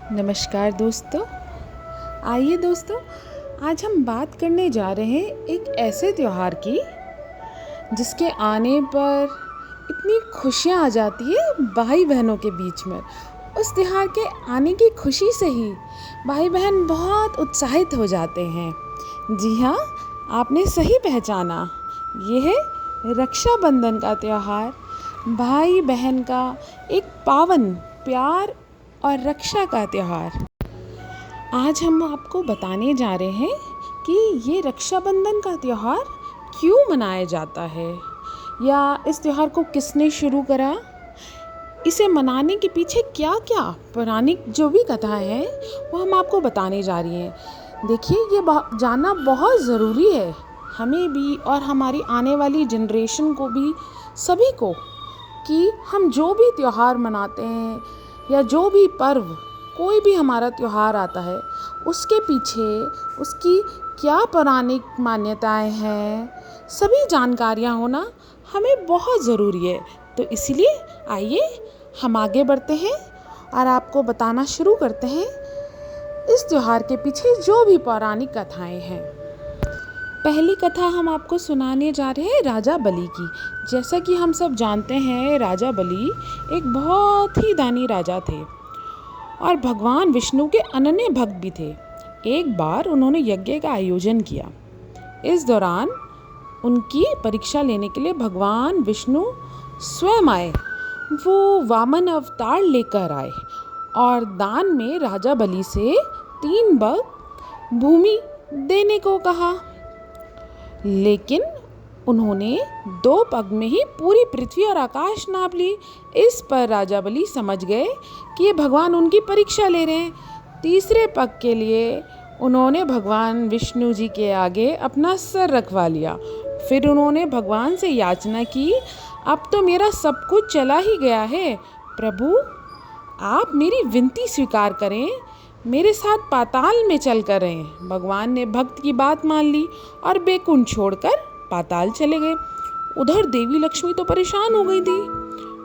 नमस्कार दोस्तों। आइए दोस्तों, आज हम बात करने जा रहे हैं एक ऐसे त्यौहार की जिसके आने पर इतनी खुशियाँ आ जाती है भाई बहनों के बीच में। उस त्यौहार के आने की खुशी से ही भाई बहन बहुत उत्साहित हो जाते हैं। जी हाँ, आपने सही पहचाना, ये है रक्षाबंधन का त्यौहार। भाई बहन का एक पावन प्यार और रक्षा का त्यौहार। आज हम आपको बताने जा रहे हैं कि ये रक्षाबंधन का त्यौहार क्यों मनाया जाता है, या इस त्यौहार को किसने शुरू करा, इसे मनाने के पीछे क्या क्या पौराणिक जो भी कथा है वो हम आपको बताने जा रही हैं। देखिए, ये जानना बहुत ज़रूरी है हमें भी और हमारी आने वाली जनरेशन को भी, सभी को, कि हम जो भी त्यौहार मनाते हैं या जो भी पर्व, कोई भी हमारा त्यौहार आता है, उसके पीछे उसकी क्या पौराणिक मान्यताएं हैं, सभी जानकारियां होना हमें बहुत ज़रूरी है। तो इसलिए आइए हम आगे बढ़ते हैं और आपको बताना शुरू करते हैं इस त्यौहार के पीछे जो भी पौराणिक कथाएं हैं। पहली कथा हम आपको सुनाने जा रहे हैं राजा बलि की। जैसा कि हम सब जानते हैं, राजा बलि एक बहुत ही दानी राजा थे और भगवान विष्णु के अनन्य भक्त भी थे। एक बार उन्होंने यज्ञ का आयोजन किया। इस दौरान उनकी परीक्षा लेने के लिए भगवान विष्णु स्वयं आए। वो वामन अवतार लेकर आए और दान में राजा बलि से 3 बग भूमि देने को कहा, लेकिन उन्होंने 2 पग में ही पूरी पृथ्वी और आकाश नाप ली। इस पर राजा बलि समझ गए कि ये भगवान उनकी परीक्षा ले रहे हैं। तीसरे पग के लिए उन्होंने भगवान विष्णु जी के आगे अपना सर रखवा लिया। फिर उन्होंने भगवान से याचना की, अब तो मेरा सब कुछ चला ही गया है, प्रभु आप मेरी विनती स्वीकार करें, मेरे साथ पाताल में चल कर रहें। भगवान ने भक्त की बात मान ली और बैकुंठ छोड़कर पाताल चले गए। उधर देवी लक्ष्मी तो परेशान हो गई थी।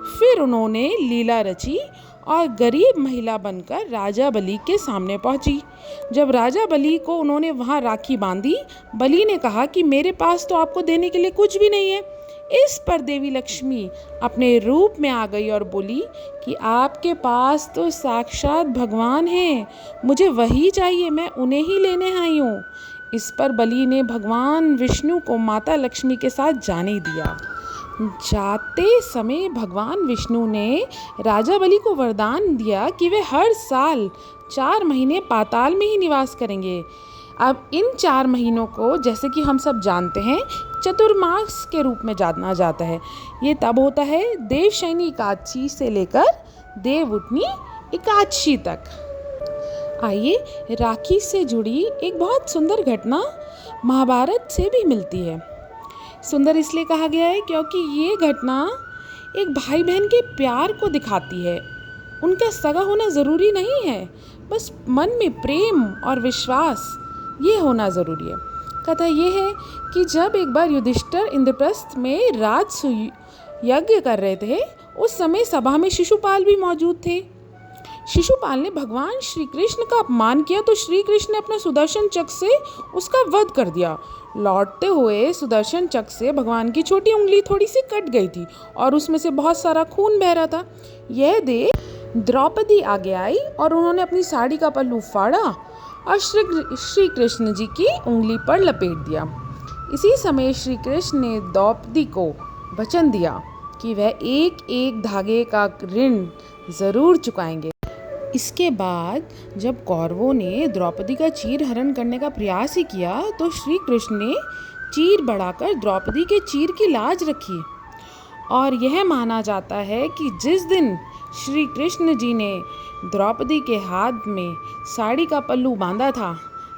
फिर उन्होंने लीला रची और गरीब महिला बनकर राजा बलि के सामने पहुंची। जब राजा बलि को उन्होंने वहां राखी बांधी, बलि ने कहा कि मेरे पास तो आपको देने के लिए कुछ भी नहीं है। इस पर देवी लक्ष्मी अपने रूप में आ गई और बोली कि आपके पास तो साक्षात भगवान हैं, मुझे वही चाहिए, मैं उन्हें ही लेने आई हूँ। इस पर बलि ने भगवान विष्णु को माता लक्ष्मी के साथ जाने दिया। जाते समय भगवान विष्णु ने राजा बलि को वरदान दिया कि वे हर साल 4 महीने पाताल में ही निवास करेंगे। अब इन 4 महीनों को, जैसे कि हम सब जानते हैं, चतुर्मास के रूप में जाना जाता है। ये तब होता है देवशयनी एकादशी से लेकर देवउठनी एकादशी तक। आइए, राखी से जुड़ी एक बहुत सुंदर घटना महाभारत से भी मिलती है। सुंदर इसलिए कहा गया है क्योंकि ये घटना एक भाई बहन के प्यार को दिखाती है। उनका सगा होना ज़रूरी नहीं है, बस मन में प्रेम और विश्वास ये होना ज़रूरी है। कथा ये है कि जब एक बार युधिष्ठिर इंद्रप्रस्थ में राजसूय यज्ञ कर रहे थे, उस समय सभा में शिशुपाल भी मौजूद थे। शिशुपाल ने भगवान श्री कृष्ण का अपमान किया तो श्री कृष्ण ने अपना सुदर्शन चक्र से उसका वध कर दिया। लौटते हुए सुदर्शन चक्र से भगवान की छोटी उंगली थोड़ी सी कट गई थी और उसमें से बहुत सारा खून बह रहा था। यह देख द्रौपदी आगे आई और उन्होंने अपनी साड़ी का पल्लू फाड़ा और श्री कृष्ण जी की उंगली पर लपेट दिया। इसी समय श्री कृष्ण ने द्रौपदी को वचन दिया कि वह एक एक धागे का ऋण ज़रूर चुकाएंगे। इसके बाद जब कौरवों ने द्रौपदी का चीर हरण करने का प्रयास ही किया तो श्री कृष्ण ने चीर बढ़ाकर द्रौपदी के चीर की लाज रखी। और यह माना जाता है कि जिस दिन श्री कृष्ण जी ने द्रौपदी के हाथ में साड़ी का पल्लू बांधा था,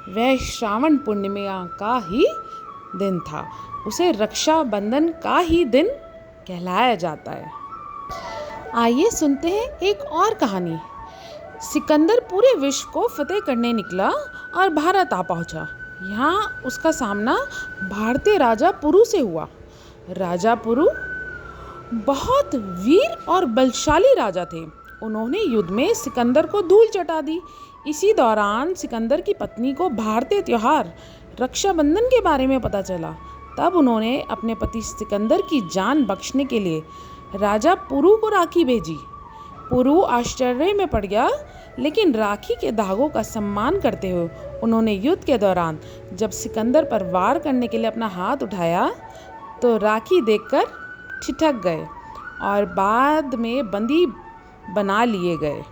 वह श्रावण पूर्णिमा का ही दिन था। उसे रक्षाबंधन का ही दिन कहलाया जाता है। आइए सुनते हैं एक और कहानी। सिकंदर पूरे विश्व को फतेह करने निकला और भारत आ पहुंचा। यहाँ उसका सामना भारतीय राजा पुरु से हुआ। राजा पुरु बहुत वीर और बलशाली राजा थे। उन्होंने युद्ध में सिकंदर को धूल चटा दी। इसी दौरान सिकंदर की पत्नी को भारतीय त्यौहार रक्षाबंधन के बारे में पता चला। तब उन्होंने अपने पति सिकंदर की जान बख्शने के लिए राजा पुरु को राखी भेजी। पुरु आश्चर्य में पड़ गया, लेकिन राखी के धागों का सम्मान करते हुए उन्होंने युद्ध के दौरान जब सिकंदर पर वार करने के लिए अपना हाथ उठाया तो राखी देखकर ठिठक गए और बाद में बंदी बना लिए गए।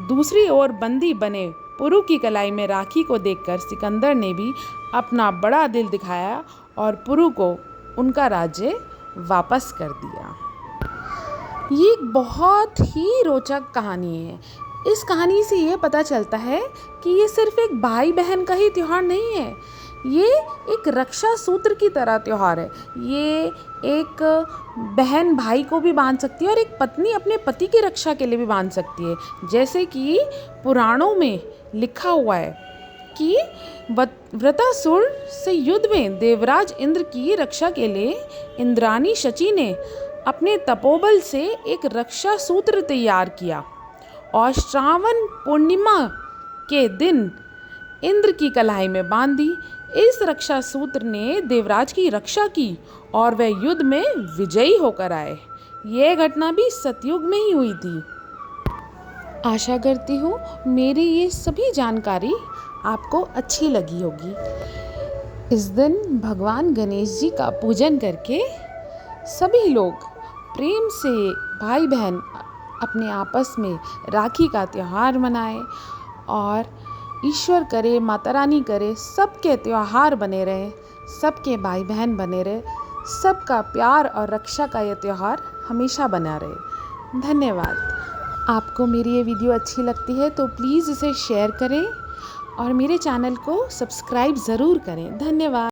दूसरी ओर बंदी बने पुरु की कलाई में राखी को देखकर सिकंदर ने भी अपना बड़ा दिल दिखाया और पुरु को उनका राज्य वापस कर दिया। ये एक बहुत ही रोचक कहानी है। इस कहानी से ये पता चलता है कि ये सिर्फ एक भाई बहन का ही त्यौहार नहीं है, ये एक रक्षा सूत्र की तरह त्यौहार है। ये एक बहन भाई को भी बांध सकती है और एक पत्नी अपने पति की रक्षा के लिए भी बांध सकती है। जैसे कि पुराणों में लिखा हुआ है कि वृत्रासुर से युद्ध में देवराज इंद्र की रक्षा के लिए इंद्राणी शची ने अपने तपोबल से एक रक्षा सूत्र तैयार किया और श्रावण पूर्णिमा के दिन इंद्र की कलाई में बांध दी। इस रक्षा सूत्र ने देवराज की रक्षा की और वह युद्ध में विजयी होकर आए। यह घटना भी सतयुग में ही हुई थी। आशा करती हूँ मेरी ये सभी जानकारी आपको अच्छी लगी होगी। इस दिन भगवान गणेश जी का पूजन करके सभी लोग प्रेम से भाई बहन अपने आपस में राखी का त्यौहार मनाएं और ईश्वर करे, माता रानी करे, सबके त्यौहार बने रहे, सबके भाई बहन बने रहे, सबका प्यार और रक्षा का ये त्यौहार हमेशा बना रहे। धन्यवाद। आपको मेरी ये वीडियो अच्छी लगती है तो प्लीज़ इसे शेयर करें और मेरे चैनल को सब्सक्राइब ज़रूर करें। धन्यवाद।